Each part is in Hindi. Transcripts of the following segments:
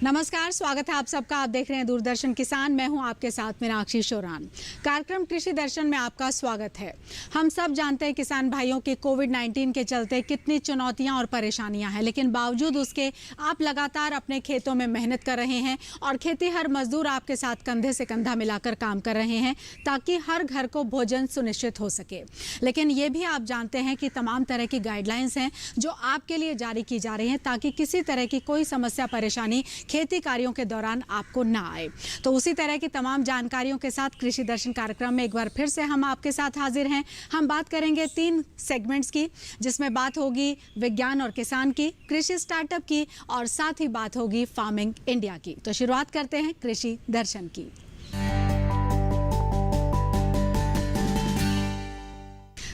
नमस्कार, स्वागत है आप सबका। आप देख रहे हैं दूरदर्शन किसान। मैं हूं आपके साथ मीनाक्षी शोरान। कार्यक्रम कृषि दर्शन में आपका स्वागत है। हम सब जानते हैं किसान भाइयों के कोविड-19 के चलते कितनी चुनौतियां और परेशानियां हैं, लेकिन बावजूद उसके आप लगातार अपने खेतों में मेहनत कर रहे हैं और खेती हर मजदूर आपके साथ कंधे से कंधा मिलाकर काम कर रहे हैं ताकि हर घर को भोजन सुनिश्चित हो सके। लेकिन ये भी आप जानते हैं कि तमाम तरह की गाइडलाइंस हैं जो आपके लिए जारी की जा रही हैं ताकि किसी तरह की कोई समस्या परेशानी खेती कार्यों के दौरान आपको ना आए। तो उसी तरह की तमाम जानकारियों के साथ कृषि दर्शन कार्यक्रम में एक बार फिर से हम आपके साथ हाजिर हैं। हम बात करेंगे 3 सेगमेंट्स की, जिसमें बात होगी विज्ञान और किसान की, कृषि स्टार्टअप की और साथ ही बात होगी फार्मिंग इंडिया की। तो शुरुआत करते हैं कृषि दर्शन की।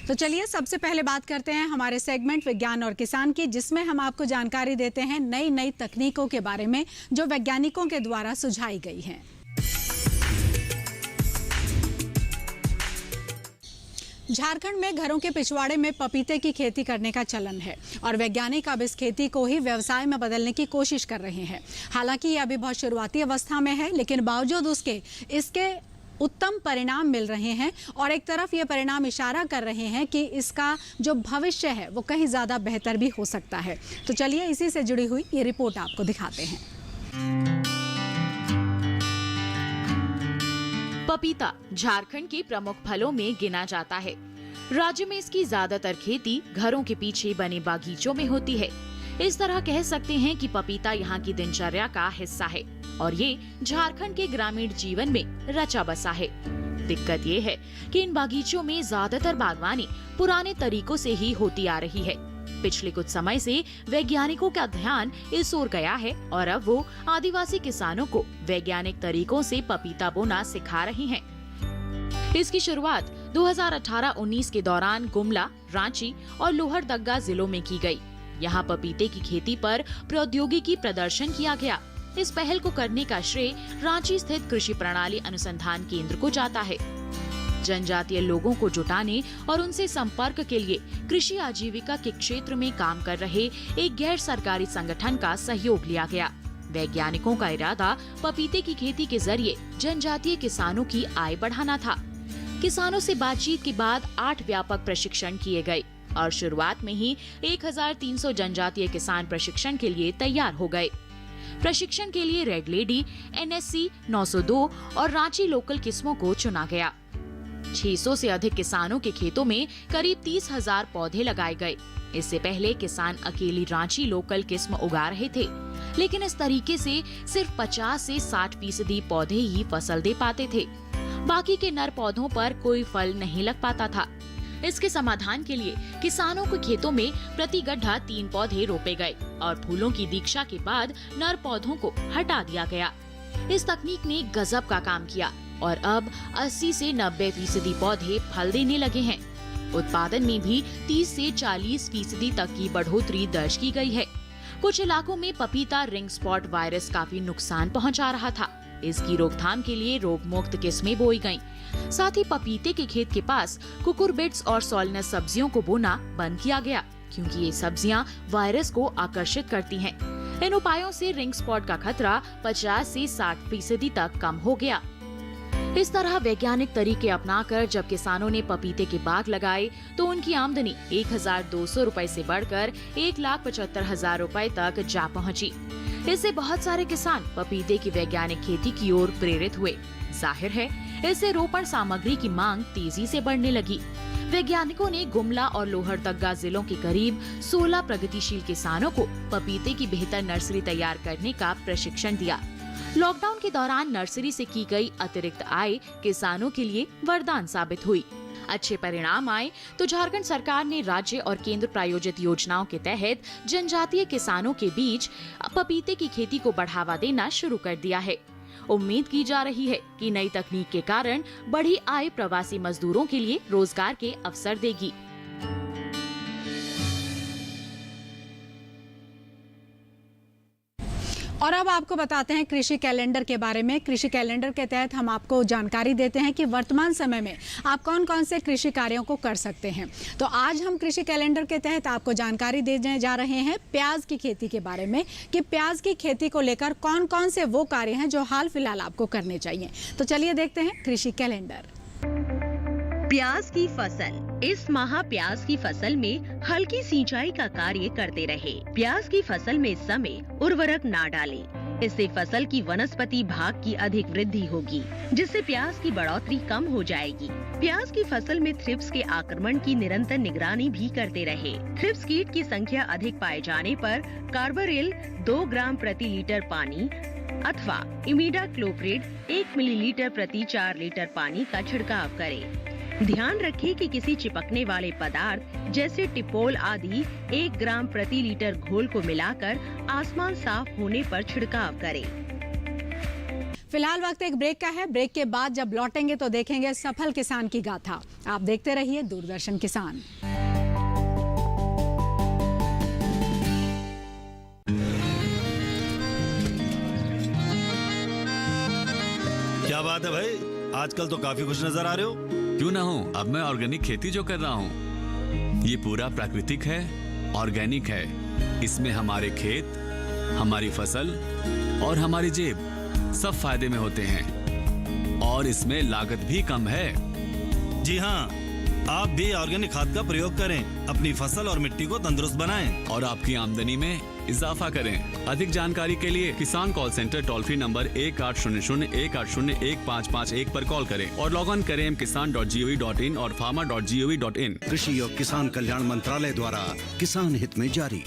तो चलिए सबसे पहले बात करते हैं हमारे सेगमेंट विज्ञान और किसान की, जिसमें हम आपको जानकारी देते हैं नई नई तकनीकों के बारे में जो वैज्ञानिकों के द्वारा सुझाई गई हैं। झारखंड में घरों के पिछवाड़े में पपीते की खेती करने का चलन है और वैज्ञानिक अब इस खेती को ही व्यवसाय में बदलने की कोशिश कर रहे हैं। हालांकि ये अभी बहुत शुरुआती अवस्था में है, लेकिन बावजूद उसके इसके उत्तम परिणाम मिल रहे हैं और एक तरफ ये परिणाम इशारा कर रहे हैं कि इसका जो भविष्य है वो कहीं ज़्यादा बेहतर भी हो सकता है। तो चलिए इसी से जुड़ी हुई ये रिपोर्ट आपको दिखाते हैं। पपीता झारखंड के प्रमुख फलों में गिना जाता है। राज्य में इसकी ज्यादातर खेती घरों के पीछे बने बागीचों में होती है। इस तरह कह सकते हैं कि पपीता यहाँ की दिनचर्या का हिस्सा है और ये झारखंड के ग्रामीण जीवन में रचा बसा है। दिक्कत ये है कि इन बागीचों में ज्यादातर बागवानी पुराने तरीकों से ही होती आ रही है। पिछले कुछ समय से वैज्ञानिकों का ध्यान इस ओर गया है और अब वो आदिवासी किसानों को वैज्ञानिक तरीकों से पपीता बोना सिखा रहे हैं। इसकी शुरुआत 2018-19 के दौरान गुमला, रांची और लोहरदग्गा जिलों में की गई। यहाँ पपीते की खेती पर प्रौद्योगिकी प्रदर्शन किया गया। इस पहल को करने का श्रेय रांची स्थित कृषि प्रणाली अनुसंधान केंद्र को जाता है। जनजातीय लोगों को जुटाने और उनसे संपर्क के लिए कृषि आजीविका के क्षेत्र में काम कर रहे एक गैर सरकारी संगठन का सहयोग लिया गया। वैज्ञानिकों का इरादा पपीते की खेती के जरिए जनजातीय किसानों की आय बढ़ाना था। किसानों से बातचीत के बाद 8 व्यापक प्रशिक्षण किए गए और शुरुआत में ही 1300 जनजातीय किसान प्रशिक्षण के लिए तैयार हो गए। प्रशिक्षण के लिए रेड लेडी, NSC 902 और रांची लोकल किस्मों को चुना गया। 600 से अधिक किसानों के खेतों में करीब 30,000 पौधे लगाए गए। इससे पहले किसान अकेली रांची लोकल किस्म उगा रहे थे, लेकिन इस तरीके से सिर्फ 50 से 60% पौधे ही फसल दे पाते थे। बाकी के नर पौधों पर कोई फल नहीं लग पाता था। इसके समाधान के लिए किसानों के खेतों में प्रति गड्ढा 3 पौधे रोपे गए और फूलों की दीक्षा के बाद नर पौधों को हटा दिया गया। इस तकनीक ने गजब का काम किया और अब 80 से 90% पौधे फल देने लगे हैं। उत्पादन में भी 30 से 40% तक की बढ़ोतरी दर्ज की गई है। कुछ इलाकों में पपीता रिंग स्पॉट वायरस काफी नुकसान पहुंचा रहा था। इसकी रोकथाम के लिए रोग मुक्त किस्में बोई गयी। साथ ही पपीते के खेत के पास कुकुरबिट्स और सॉलनस सब्जियों को बोना बंद किया गया, क्योंकि ये सब्जियां वायरस को आकर्षित करती हैं। इन उपायों से रिंग स्पॉट का खतरा 50 से 60% तक कम हो गया। इस तरह वैज्ञानिक तरीके अपनाकर जब किसानों ने पपीते के बाग लगाए तो उनकी आमदनी 1,200 रुपए से बढ़कर 1,75,000 रुपए तक जा पहुंची। इससे बहुत सारे किसान पपीते की वैज्ञानिक खेती की ओर प्रेरित हुए। जाहिर है, इससे रोपण सामग्री की मांग तेजी से बढ़ने लगी। वैज्ञानिकों ने गुमला और लोहरदग्गा जिलों के करीब 16 प्रगतिशील किसानों को पपीते की बेहतर नर्सरी तैयार करने का प्रशिक्षण दिया। लॉकडाउन के दौरान नर्सरी से की गई अतिरिक्त आय किसानों के लिए वरदान साबित हुई। अच्छे परिणाम आए तो झारखंड सरकार ने राज्य और केंद्र प्रायोजित योजनाओं के तहत जनजातीय किसानों के बीच पपीते की खेती को बढ़ावा देना शुरू कर दिया है। उम्मीद की जा रही है कि नई तकनीक के कारण बढ़ी आय प्रवासी मजदूरों के लिए रोजगार के अवसर देगी। और अब आपको बताते हैं कृषि कैलेंडर के बारे में। कृषि कैलेंडर के तहत हम आपको जानकारी देते हैं कि वर्तमान समय में आप कौन कौन से कृषि कार्यों को कर सकते हैं। तो आज हम कृषि कैलेंडर के तहत आपको जानकारी देने जा रहे हैं प्याज की खेती के बारे में कि प्याज की खेती को लेकर कौन कौन से वो कार्य हैं जो हाल फिलहाल आपको करने चाहिए। तो चलिए देखते हैं कृषि कैलेंडर। प्याज की फसल। इस माह प्याज की फसल में हल्की सिंचाई का कार्य करते रहे। प्याज की फसल में समय उर्वरक ना डालें। इससे फसल की वनस्पति भाग की अधिक वृद्धि होगी, जिससे प्याज की बढ़ोतरी कम हो जाएगी। प्याज की फसल में थ्रिप्स के आक्रमण की निरंतर निगरानी भी करते रहे। थ्रिप्स कीट की संख्या अधिक पाए जाने पर कार्बारिल 2 ग्राम प्रति लीटर पानी अथवा इमिडाक्लोप्रिड 1 मिलीलीटर प्रति 4 लीटर पानी का छिड़काव करें। ध्यान रखें कि किसी चिपकने वाले पदार्थ जैसे टिपोल आदि 1 ग्राम प्रति लीटर घोल को मिलाकर आसमान साफ होने पर छिड़काव करें। फिलहाल वक्त एक ब्रेक का है। ब्रेक के बाद जब लौटेंगे तो देखेंगे सफल किसान की गाथा। आप देखते रहिए दूरदर्शन किसान। क्या बात है भाई, आजकल तो काफी खुश नजर आ रहे हो। क्यों ना हूँ, अब मैं ऑर्गेनिक खेती जो कर रहा हूँ ये पूरा प्राकृतिक है, ऑर्गेनिक है। इसमें हमारे खेत, हमारी फसल और हमारी जेब सब फायदे में होते हैं और इसमें लागत भी कम है। जी हाँ, आप भी ऑर्गेनिक खाद का प्रयोग करें, अपनी फसल और मिट्टी को तंदुरुस्त बनाएं और आपकी आमदनी में इजाफा करें। अधिक जानकारी के लिए किसान call centre toll free number 1800-180-1551 पर कॉल करें और लॉग ऑन करें kisan.gov.in और farmer.gov.in। कृषि और किसान कल्याण मंत्रालय द्वारा किसान हित में जारी।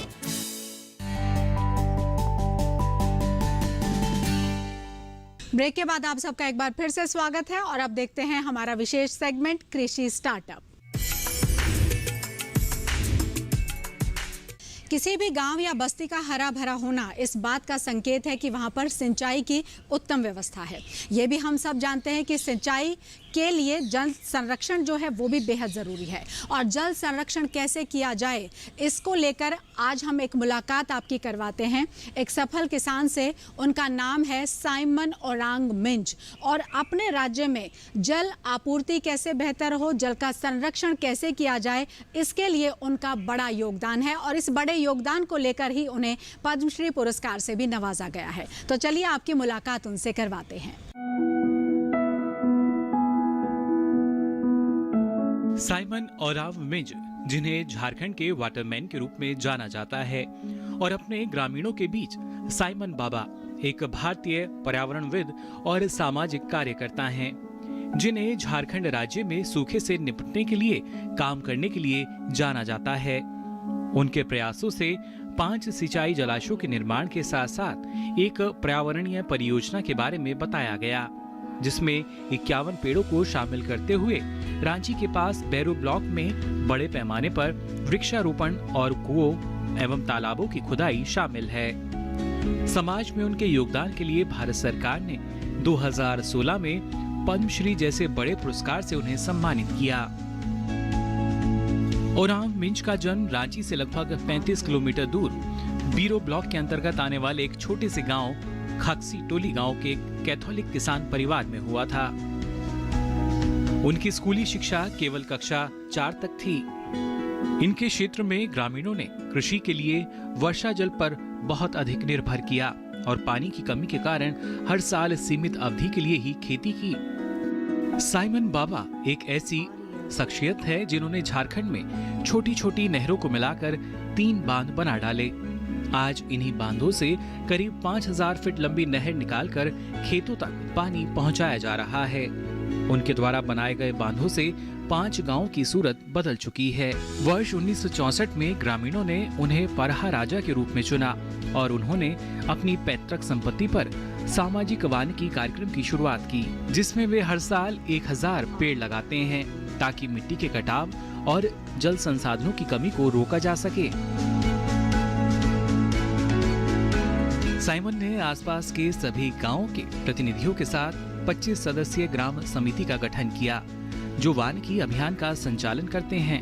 ब्रेक के बाद आप सबका एक बार फिर से स्वागत है और अब देखते हैं हमारा विशेष सेगमेंट कृषि स्टार्टअप। किसी भी गांव या बस्ती का हरा भरा होना इस बात का संकेत है कि वहां पर सिंचाई की उत्तम व्यवस्था है। ये भी हम सब जानते हैं कि सिंचाई के लिए जल संरक्षण जो है वो भी बेहद ज़रूरी है और जल संरक्षण कैसे किया जाए इसको लेकर आज हम एक मुलाकात आपकी करवाते हैं एक सफल किसान से। उनका नाम है साइमन ओरांग मिंज और अपने राज्य में जल आपूर्ति कैसे बेहतर हो, जल का संरक्षण कैसे किया जाए, इसके लिए उनका बड़ा योगदान है और इस बड़े योगदान को लेकर ही उन्हें पद्मश्री पुरस्कार से भी नवाजा गया है। तो चलिए आपकी मुलाकात उनसे करवाते हैं। साइमन ओरांग मिंज, जिन्हें झारखंड के वाटरमैन के रूप में जाना जाता है और अपने ग्रामीणों के बीच साइमन बाबा एक भारतीय पर्यावरणविद और सामाजिक कार्यकर्ता हैं, जिन्हें झारखंड राज्य में सूखे से निपटने के लिए काम करने के लिए जाना जाता है। उनके प्रयासों से 5 सिंचाई जलाशयों के निर्माण के साथ साथ एक पर्यावरणीय परियोजना के बारे में बताया गया, जिसमें 51 पेड़ों को शामिल करते हुए रांची के पास बैरू ब्लॉक में बड़े पैमाने पर वृक्षारोपण और कुओं एवं तालाबों की खुदाई शामिल है। समाज में उनके योगदान के लिए भारत सरकार ने 2016 में पद्मश्री जैसे बड़े पुरस्कार से उन्हें सम्मानित किया। ओरांग मिंज का जन्म रांची से लगभग 35 किलोमीटर दूर बीरो ब्लॉक के अंतर्गत आने वाले एक छोटे से गांव खाकसी टोली गांव के कैथोलिक किसान परिवार में हुआ था। उनकी स्कूली शिक्षा केवल कक्षा 4 तक थी। इनके क्षेत्र में ग्रामीणों ने कृषि के लिए वर्षा जल पर बहुत अधिक निर्भर किया और पानी की कमी के कारण हर साल सीमित अवधि के लिए ही खेती की। साइमन बाबा एक ऐसी शख्सियत है जिन्होंने झारखंड में छोटी छोटी नहरों को मिलाकर 3 बांध बना डाले। आज इन्हीं बांधों से करीब 5000 फीट लंबी नहर निकालकर खेतों तक पानी पहुंचाया जा रहा है। उनके द्वारा बनाए गए बांधों से 5 गांवों की सूरत बदल चुकी है। वर्ष 1964 में ग्रामीणों ने उन्हें परहा राजा के रूप में चुना और उन्होंने अपनी पैतृक संपत्ति पर सामाजिक वानिकी कार्यक्रम की शुरुआत की, जिसमें वे हर साल 1000 पेड़ लगाते हैं ताकि मिट्टी के कटाव और जल संसाधनों की कमी को रोका जा सके। साइमन ने आसपास के सभी गांवों के प्रतिनिधियों के साथ 25 सदस्यीय ग्राम समिति का गठन किया, जो वानिकी अभियान का संचालन करते हैं।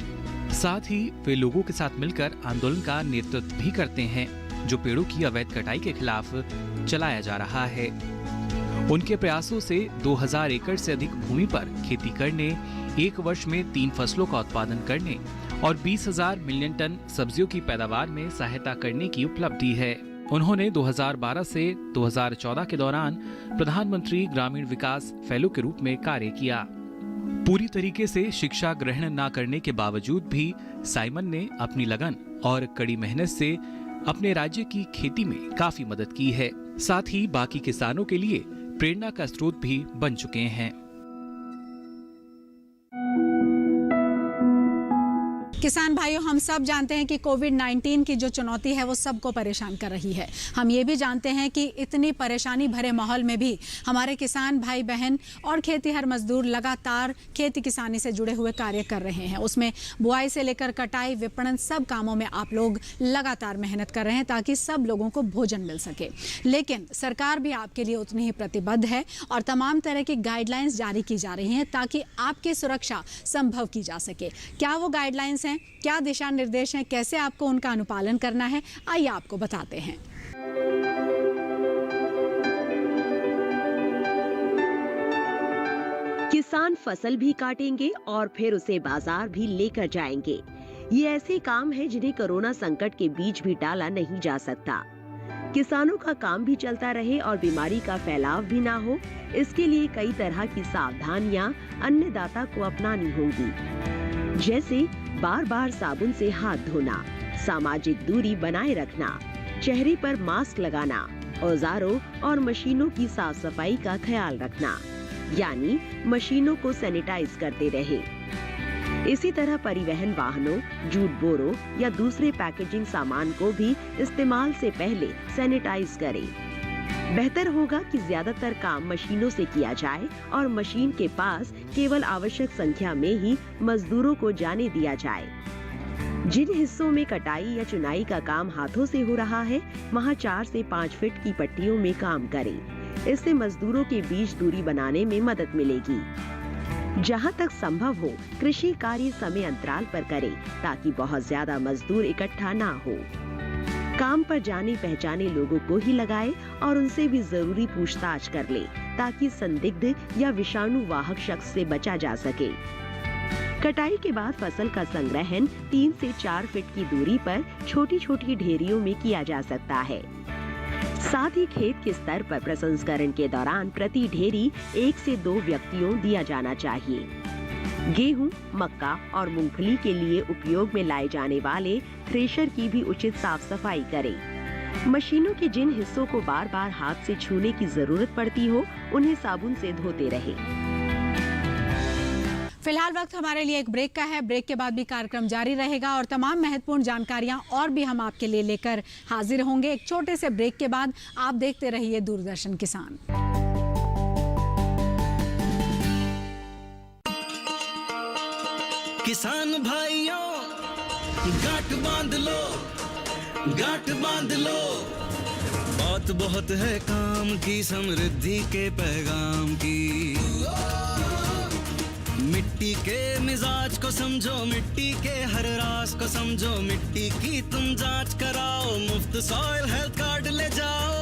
साथ ही वे लोगों के साथ मिलकर आंदोलन का नेतृत्व भी करते हैं। जो पेड़ों की अवैध कटाई के खिलाफ चलाया जा रहा है। उनके प्रयासों से 2000 एकड़ से अधिक भूमि पर खेती करने, एक वर्ष में 3 फसलों का उत्पादन करने और 20,000 मिलियन टन सब्जियों की पैदावार में सहायता करने की उपलब्धि है। उन्होंने 2012 से 2014 के दौरान प्रधानमंत्री ग्रामीण विकास फेलो के रूप में कार्य किया। पूरी तरीके से शिक्षा ग्रहण न करने के बावजूद भी साइमन ने अपनी लगन और कड़ी मेहनत से अपने राज्य की खेती में काफी मदद की है। साथ ही बाकी किसानों के लिए प्रेरणा का स्रोत भी बन चुके हैं। किसान भाइयों, हम सब जानते हैं कि कोविड-19 की जो चुनौती है वो सबको परेशान कर रही है। हम ये भी जानते हैं कि इतनी परेशानी भरे माहौल में भी हमारे किसान भाई बहन और खेतीहर मजदूर लगातार खेती किसानी से जुड़े हुए कार्य कर रहे हैं। उसमें बुआई से लेकर कटाई, विपणन, सब कामों में आप लोग लगातार मेहनत कर रहे हैं ताकि सब लोगों को भोजन मिल सके। लेकिन सरकार भी आपके लिए उतनी ही प्रतिबद्ध है और तमाम तरह की गाइडलाइंस जारी की जा रही हैं ताकि आपकी सुरक्षा संभव की जा सके। क्या वो गाइडलाइंस हैं, क्या दिशा निर्देश हैं, कैसे आपको उनका अनुपालन करना है, आइए आपको बताते हैं। किसान फसल भी काटेंगे और फिर उसे बाजार भी लेकर जाएंगे। ये ऐसे काम है जिन्हें कोरोना संकट के बीच भी टाला नहीं जा सकता। किसानों का काम भी चलता रहे और बीमारी का फैलाव भी ना हो, इसके लिए कई तरह की सावधानियां अन्नदाता को अपनानी होंगी, जैसे बार बार साबुन से हाथ धोना, सामाजिक दूरी बनाए रखना, चेहरे पर मास्क लगाना, औजारों और मशीनों की साफ सफाई का ख्याल रखना, यानी मशीनों को सैनिटाइज करते रहे। इसी तरह परिवहन वाहनों, जूट बोरों या दूसरे पैकेजिंग सामान को भी इस्तेमाल से पहले सैनिटाइज करें। बेहतर होगा कि ज्यादातर काम मशीनों से किया जाए और मशीन के पास केवल आवश्यक संख्या में ही मजदूरों को जाने दिया जाए। जिन हिस्सों में कटाई या चुनाई का काम हाथों से हो रहा है, वहां 4 से 5 फीट की पट्टियों में काम करें। इससे मजदूरों के बीच दूरी बनाने में मदद मिलेगी। जहां तक संभव हो, कृषि कार्य समय अंतराल पर करें ताकि बहुत ज्यादा मजदूर इकट्ठा ना हो। काम पर जाने पहचाने लोगों को ही लगाए और उनसे भी जरूरी पूछताछ कर ले ताकि संदिग्ध या विषाणु वाहक शख्स से बचा जा सके। कटाई के बाद फसल का संग्रहण 3 से 4 फीट की दूरी पर छोटी छोटी ढेरियों में किया जा सकता है। साथ ही खेत के स्तर पर प्रसंस्करण के दौरान प्रति ढेरी 1 से 2 व्यक्तियों दिया जाना चाहिए। गेहूं, मक्का और मूंगफली के लिए उपयोग में लाए जाने वाले थ्रेशर की भी उचित साफ सफाई करें। मशीनों के जिन हिस्सों को बार बार हाथ से छूने की जरूरत पड़ती हो, उन्हें साबुन से धोते रहें। फिलहाल वक्त हमारे लिए एक ब्रेक का है। ब्रेक के बाद भी कार्यक्रम जारी रहेगा और तमाम महत्वपूर्ण जानकारियां और भी हम आपके लिए लेकर हाजिर होंगे। एक छोटे से ब्रेक के बाद आप देखते रहिए दूरदर्शन किसान। किसान भाइयों, गांठ बांध लो, गांठ बांध लो। बात बहुत है काम की, समृद्धि के पैगाम की। मिट्टी के मिजाज को समझो, मिट्टी के हर राज को समझो। मिट्टी की तुम जांच कराओ, मुफ्त सॉइल हेल्थ कार्ड ले जाओ।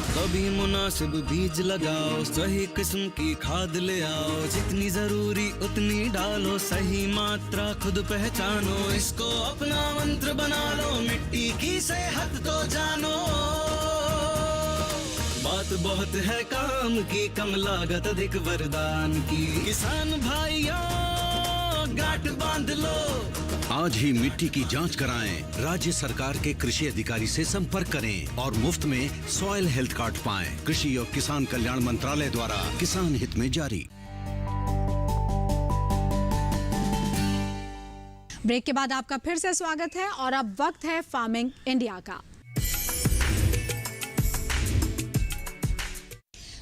कभी मुनासिब बीज लगाओ, सही किस्म की खाद ले आओ। जितनी जरूरी उतनी डालो, सही मात्रा खुद पहचानो। इसको अपना मंत्र बना लो, मिट्टी की सेहत तो जानो। बात बहुत है काम की, कम लागत अधिक वरदान की। किसान भाइयों, गांठ बांध लो। आज ही मिट्टी की जांच कराएं। राज्य सरकार के कृषि अधिकारी से संपर्क करें और मुफ्त में सॉइल हेल्थ कार्ड पाएं। कृषि और किसान कल्याण मंत्रालय द्वारा किसान हित में जारी। ब्रेक के बाद आपका फिर से स्वागत है और अब वक्त है फार्मिंग इंडिया का।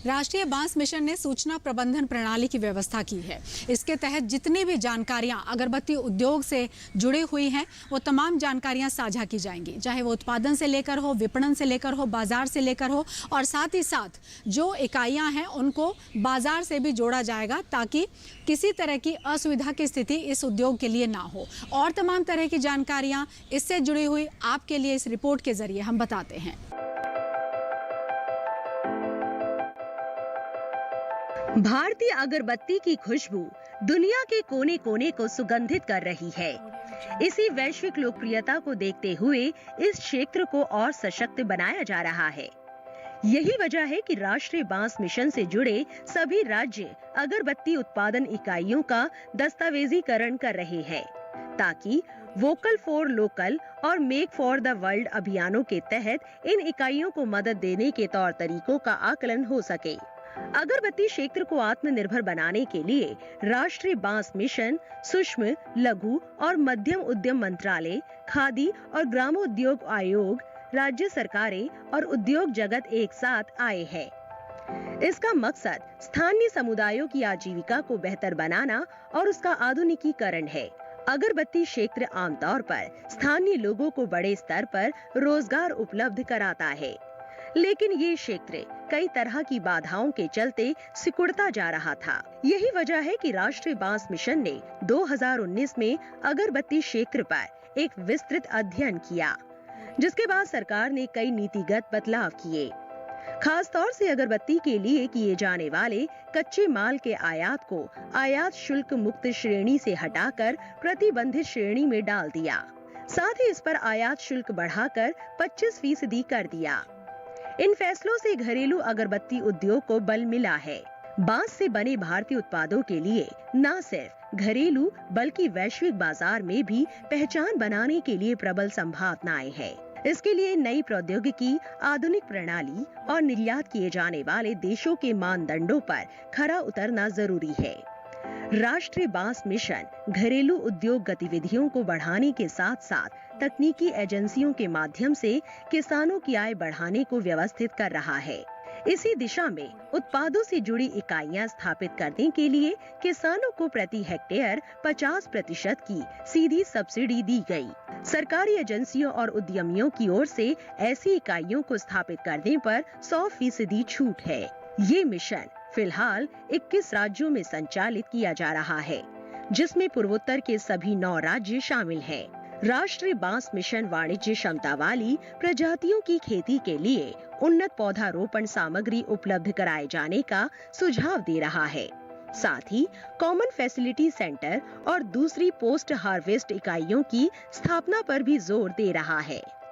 राष्ट्रीय बांस मिशन ने सूचना प्रबंधन प्रणाली की व्यवस्था की है। इसके तहत जितनी भी जानकारियां अगरबत्ती उद्योग से जुड़ी हुई हैं, वो तमाम जानकारियां साझा की जाएंगी, चाहे वो उत्पादन से लेकर हो, विपणन से लेकर हो, बाजार से लेकर हो, और साथ ही साथ जो इकाइयां हैं उनको बाजार से भी जोड़ा जाएगा ताकि किसी तरह की असुविधा की स्थिति इस उद्योग के लिए ना हो। और तमाम तरह की जानकारियां इससे जुड़ी हुई आपके लिए इस रिपोर्ट के जरिए हम बताते हैं। भारतीय अगरबत्ती की खुशबू दुनिया के कोने कोने को सुगंधित कर रही है। इसी वैश्विक लोकप्रियता को देखते हुए इस क्षेत्र को और सशक्त बनाया जा रहा है। यही वजह है कि राष्ट्रीय बांस मिशन से जुड़े सभी राज्य अगरबत्ती उत्पादन इकाइयों का दस्तावेजीकरण कर रहे हैं, ताकि वोकल फॉर लोकल और मेक फॉर द वर्ल्ड अभियानों के तहत इन इकाइयों को मदद देने के तौर तरीकों का आकलन हो सके। अगरबत्ती क्षेत्र को आत्मनिर्भर बनाने के लिए राष्ट्रीय बांस मिशन, सूक्ष्म, लघु और मध्यम उद्यम मंत्रालय, खादी और ग्रामोद्योग आयोग, राज्य सरकारें और उद्योग जगत एक साथ आए हैं। इसका मकसद स्थानीय समुदायों की आजीविका को बेहतर बनाना और उसका आधुनिकीकरण है। अगरबत्ती क्षेत्र आमतौर पर स्थानीय लोगों को बड़े स्तर पर रोजगार उपलब्ध कराता है, लेकिन ये क्षेत्र कई तरह की बाधाओं के चलते सिकुड़ता जा रहा था। यही वजह है कि राष्ट्रीय बांस मिशन ने 2019 में अगरबत्ती क्षेत्र पर एक विस्तृत अध्ययन किया, जिसके बाद सरकार ने कई नीतिगत बदलाव किए। खास तौर से अगरबत्ती के लिए किए जाने वाले कच्चे माल के आयात को आयात शुल्क मुक्त श्रेणी से हटाकर प्रतिबंधित श्रेणी में डाल दिया। साथ ही इस पर आयात शुल्क बढ़ाकर 25% कर दिया। इन फैसलों से घरेलू अगरबत्ती उद्योग को बल मिला है। बांस से बने भारतीय उत्पादों के लिए न सिर्फ घरेलू बल्कि वैश्विक बाजार में भी पहचान बनाने के लिए प्रबल संभावनाएं हैं। इसके लिए नई प्रौद्योगिकी, आधुनिक प्रणाली और निर्यात किए जाने वाले देशों के मानदंडों पर खरा उतरना जरूरी है। राष्ट्रीय बांस मिशन घरेलू उद्योग गतिविधियों को बढ़ाने के साथ साथ तकनीकी एजेंसियों के माध्यम से किसानों की आय बढ़ाने को व्यवस्थित कर रहा है। इसी दिशा में उत्पादों से जुड़ी इकाइयां स्थापित करने के लिए किसानों को प्रति हेक्टेयर 50% की सीधी सब्सिडी दी गई। सरकारी एजेंसियों और उद्यमियों की ओर से ऐसी इकाइयों को स्थापित करने पर 100% छूट है। ये मिशन फिलहाल 21 राज्यों में संचालित किया जा रहा है, जिसमें पूर्वोत्तर के सभी 9 राज्य शामिल हैं। राष्ट्रीय बांस मिशन वाणिज्य क्षमता वाली प्रजातियों की खेती के लिए उन्नत पौधारोपण सामग्री उपलब्ध कराए जाने का सुझाव दे रहा है। साथ ही कॉमन फैसिलिटी सेंटर और दूसरी पोस्ट हार्वेस्ट इकाइयों की स्थापना पर भी जोर दे रहा है।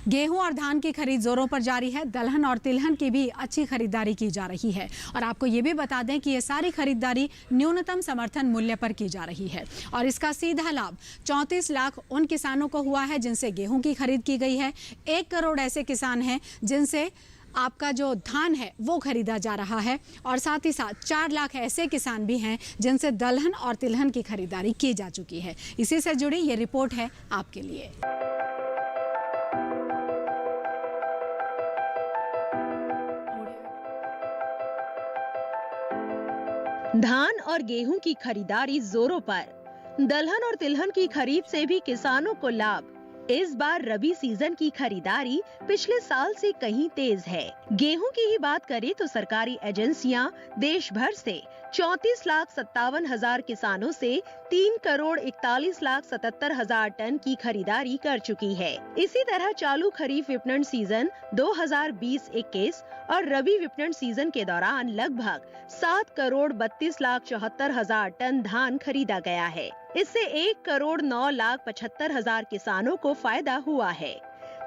गेहूं और धान की खरीद जोरों पर जारी है। दलहन और तिलहन की भी अच्छी खरीदारी की जा रही है और आपको ये भी बता दें कि ये सारी खरीदारी न्यूनतम समर्थन मूल्य पर की जा रही है और इसका सीधा लाभ 34 लाख उन किसानों को हुआ है जिनसे गेहूं की खरीद की गई है। 1 करोड़ ऐसे किसान हैं जिनसे आपका जो धान है वो खरीदा जा रहा है और साथ ही साथ 4 लाख ऐसे किसान भी हैं जिनसे दलहन और तिलहन की खरीदारी की जा चुकी है। इसी से जुड़ी ये रिपोर्ट है आपके लिए। धान और गेहूं की खरीदारी जोरों पर। दलहन और तिलहन की खरीद से भी किसानों को लाभ। इस बार रबी सीजन की खरीदारी पिछले साल से कहीं तेज है। गेहूं की ही बात करें तो सरकारी एजेंसियां देश भर से 34,57,000 किसानों से 3,41,77,000 टन की खरीदारी कर चुकी है। इसी तरह चालू खरीफ विपणन सीजन 2020-21 और रबी विपणन सीजन के दौरान लगभग 7,32,74,000 टन धान खरीदा गया है। इससे 1,09,75,000 किसानों को फायदा हुआ है।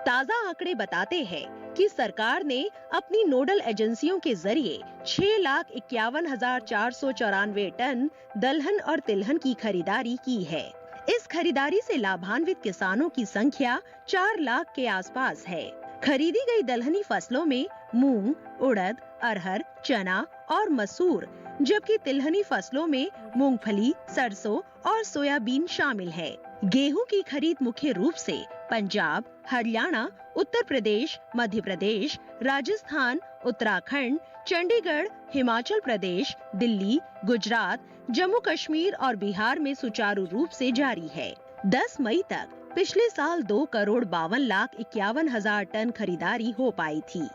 ताज़ा आंकड़े बताते हैं कि सरकार ने अपनी नोडल एजेंसियों के जरिए 6,51,494 टन दलहन और तिलहन की खरीदारी की है। इस खरीदारी से लाभान्वित किसानों की संख्या 4 लाख के आसपास है। खरीदी गई दलहनी फसलों में मूंग, उड़द, अरहर, चना और मसूर, जबकि तिलहनी फसलों में मूंगफली, सरसों और सोयाबीन शामिल है। गेहूं की खरीद मुख्य रूप से पंजाब, हरियाणा, उत्तर प्रदेश, मध्य प्रदेश, राजस्थान, उत्तराखंड, चंडीगढ़, हिमाचल प्रदेश, दिल्ली, गुजरात, जम्मू कश्मीर और बिहार में सुचारू रूप से जारी है। 10 मई तक पिछले साल 2,52,51,000 टन खरीदारी हो पाई थी,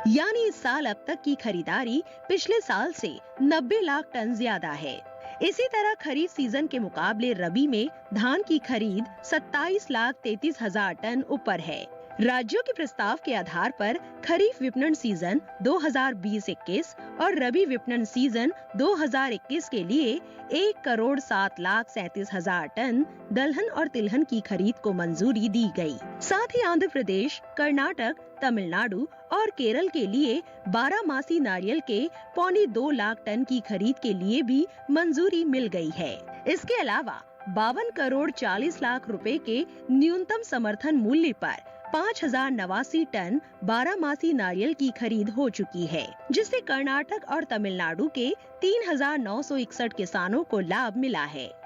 यानी इस साल अब तक की खरीदारी पिछले साल से 90 लाख टन ज्यादा है। इसी तरह खरीफ सीजन के मुकाबले रबी में धान की खरीद 27,33,000 टन ऊपर है। राज्यों के प्रस्ताव के आधार पर खरीफ विपणन सीजन 2020-21 और रबी विपणन सीजन 2021 के लिए 1,07,37,000 टन दलहन और तिलहन की खरीद को मंजूरी दी गई। साथ ही आंध्र प्रदेश, कर्नाटक, तमिलनाडु और केरल के लिए 12 मासी नारियल के 2.25 लाख टन की खरीद के लिए भी मंजूरी मिल गई है। इसके अलावा 52,40 लाख रुपए के न्यूनतम समर्थन मूल्य पर 5,089 टन 12 मासी नारियल की खरीद हो चुकी है, जिससे कर्नाटक और तमिलनाडु के 3,961 किसानों को लाभ मिला है।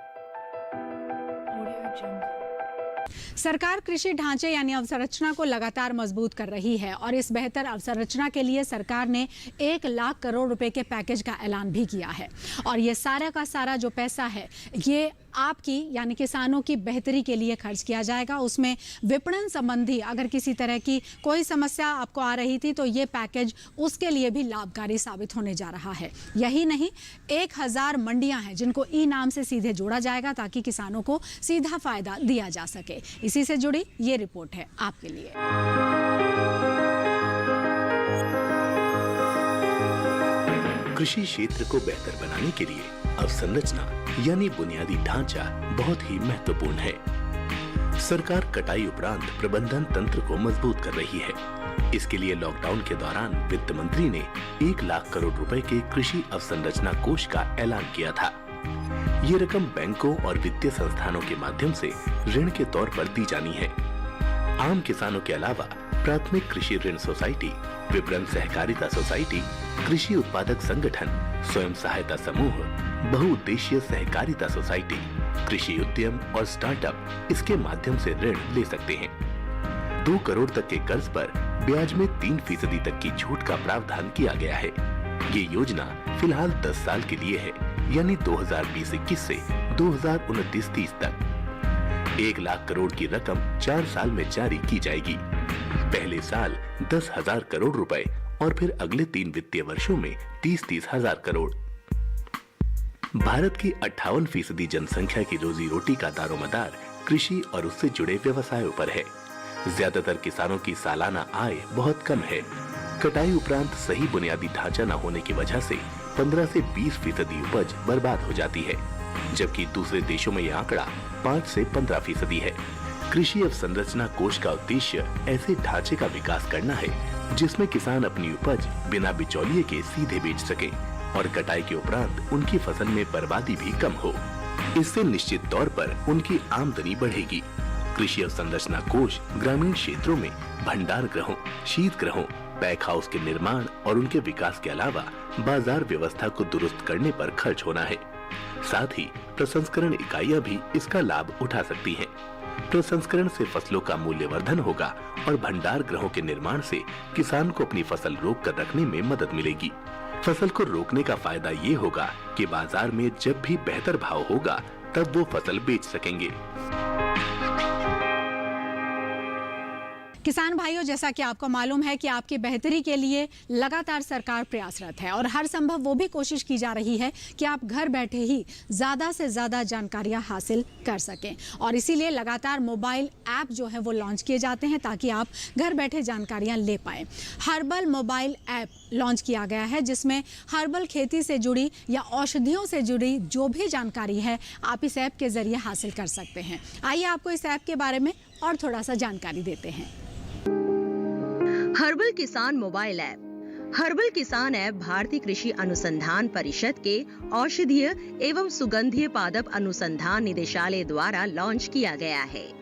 सरकार कृषि ढांचे यानी अवसंरचना को लगातार मजबूत कर रही है और इस बेहतर अवसंरचना के लिए सरकार ने 1 लाख करोड़ रुपए के पैकेज का ऐलान भी किया है। और ये सारा का सारा जो पैसा है ये आपकी यानी किसानों की बेहतरी के लिए खर्च किया जाएगा। उसमें विपणन संबंधी अगर किसी तरह की कोई समस्या आपको आ रही थी तो ये पैकेज उसके लिए भी लाभकारी साबित होने जा रहा है। यही नहीं, 1,000 मंडियां हैं जिनको ई नाम से सीधे जोड़ा जाएगा ताकि किसानों को सीधा फायदा दिया जा सके। इसी से जुड़ी ये रिपोर्ट है आपके लिए। कृषि क्षेत्र को बेहतर बनाने के लिए अवसंरचना यानी बुनियादी ढांचा बहुत ही महत्वपूर्ण है। सरकार कटाई उपरांत प्रबंधन तंत्र को मजबूत कर रही है। इसके लिए लॉकडाउन के दौरान वित्त मंत्री ने 1 लाख करोड़ रुपए के कृषि अवसंरचना कोष का ऐलान किया था। ये रकम बैंकों और वित्तीय संस्थानों के माध्यम से ऋण के तौर पर दी जानी है। आम किसानों के अलावा प्राथमिक कृषि ऋण सोसाइटी, विपणन सहकारिता सोसाइटी, कृषि उत्पादक संगठन, स्वयं सहायता समूह, बहुउद्देशीय सहकारिता सोसाइटी, कृषि उद्यम और स्टार्टअप इसके माध्यम से ऋण ले सकते हैं। 2 करोड़ तक के कर्ज पर ब्याज में 3% तक की छूट का प्रावधान किया गया है। ये योजना फिलहाल 10 साल के लिए है, यानी 2020-21 से 2029-30 तक। 1 लाख करोड़ की रकम 4 साल में जारी की जाएगी। पहले साल 10,000 करोड़ रुपए और फिर अगले 3 वित्तीय वर्षों में 30-30 हजार करोड़। भारत की 58% जनसंख्या की रोजी रोटी का दारोमदार कृषि और उससे जुड़े व्यवसायों पर है। ज्यादातर किसानों की सालाना आय बहुत कम है। कटाई उपरांत सही बुनियादी ढांचा न होने की वजह से 15 से 20% उपज बर्बाद हो जाती है, जबकि दूसरे देशों में यह आंकड़ा 5 से 15% है। कृषि अवसंरचना कोष का उद्देश्य ऐसे ढांचे का विकास करना है जिसमें किसान अपनी उपज बिना बिचौलिए के सीधे बेच सके और कटाई के उपरांत उनकी फसल में बर्बादी भी कम हो। इससे निश्चित तौर पर उनकी आमदनी बढ़ेगी। कृषि अवसंरचना कोष ग्रामीण क्षेत्रों में भंडार गृहों, शीत गृहों, पैक हाउस के निर्माण और उनके विकास के अलावा बाजार व्यवस्था को दुरुस्त करने पर खर्च होना है। साथ ही प्रसंस्करण इकाइयां भी इसका लाभ उठा सकती हैं। प्रसंस्करण से फसलों का मूल्यवर्धन होगा और भंडार गृहों के निर्माण से किसान को अपनी फसल रोक कर रखने में मदद मिलेगी। फसल को रोकने का फायदा ये होगा कि बाजार में जब भी बेहतर भाव होगा तब वो फसल बेच सकेंगे। किसान भाइयों, जैसा कि आपको मालूम है कि आपकी बेहतरी के लिए लगातार सरकार प्रयासरत है और हर संभव वो भी कोशिश की जा रही है कि आप घर बैठे ही ज़्यादा से ज़्यादा जानकारियां हासिल कर सकें और इसीलिए लगातार मोबाइल ऐप जो है वो लॉन्च किए जाते हैं ताकि आप घर बैठे जानकारियां ले पाएँ। हर्बल मोबाइल ऐप लॉन्च किया गया है जिसमें हर्बल खेती से जुड़ी या औषधियों से जुड़ी जो भी जानकारी है आप इस ऐप के ज़रिए हासिल कर सकते हैं। आइए आपको इस ऐप के बारे में और थोड़ा सा जानकारी देते हैं। हर्बल किसान मोबाइल ऐप। हर्बल किसान ऐप भारतीय कृषि अनुसंधान परिषद के औषधीय एवं सुगंधीय पादप अनुसंधान निदेशालय द्वारा लॉन्च किया गया है।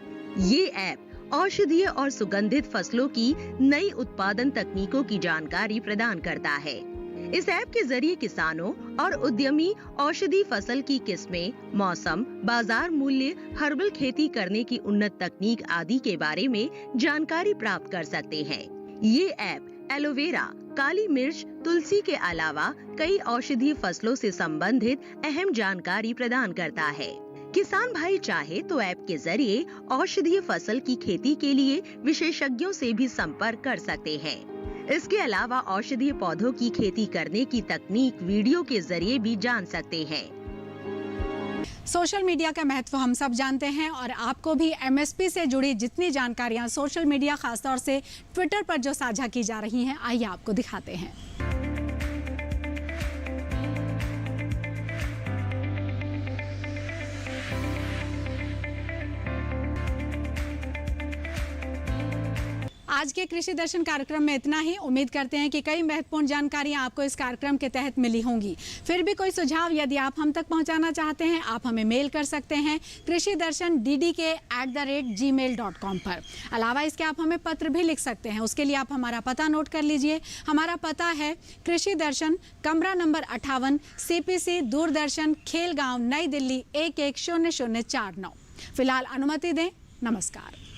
ये ऐप औषधीय और सुगंधित फसलों की नई उत्पादन तकनीकों की जानकारी प्रदान करता है। इस ऐप के जरिए किसानों और उद्यमी औषधि फसल की किस्में, मौसम, बाजार मूल्य, हर्बल खेती करने की उन्नत तकनीक आदि के बारे में जानकारी प्राप्त कर सकते हैं। ये ऐप एलोवेरा, काली मिर्च, तुलसी के अलावा कई औषधीय फसलों से संबंधित अहम जानकारी प्रदान करता है। किसान भाई चाहे तो ऐप के जरिए औषधीय फसल की खेती के लिए विशेषज्ञों से भी संपर्क कर सकते हैं। इसके अलावा औषधीय पौधों की खेती करने की तकनीक वीडियो के जरिए भी जान सकते हैं। सोशल मीडिया का महत्व हम सब जानते हैं और आपको भी एमएसपी से जुड़ी जितनी जानकारियां सोशल मीडिया खासतौर से ट्विटर पर जो साझा की जा रही हैं, आइए आपको दिखाते हैं। आज के कृषि दर्शन कार्यक्रम में इतना ही। उम्मीद करते हैं कि कई महत्वपूर्ण जानकारियां आपको इस कार्यक्रम के तहत मिली होंगी। फिर भी कोई सुझाव यदि आप हम तक पहुंचाना चाहते हैं, आप हमें मेल कर सकते हैं krishidarshan@gmail.com पर। अलावा इसके आप हमें पत्र भी लिख सकते हैं। उसके लिए आप हमारा पता नोट कर लीजिए। हमारा पता है कृषि दर्शन, कमरा नंबर 58, CPC, दूरदर्शन, खेलगांव, नई दिल्ली 110049। फिलहाल अनुमति दें। नमस्कार।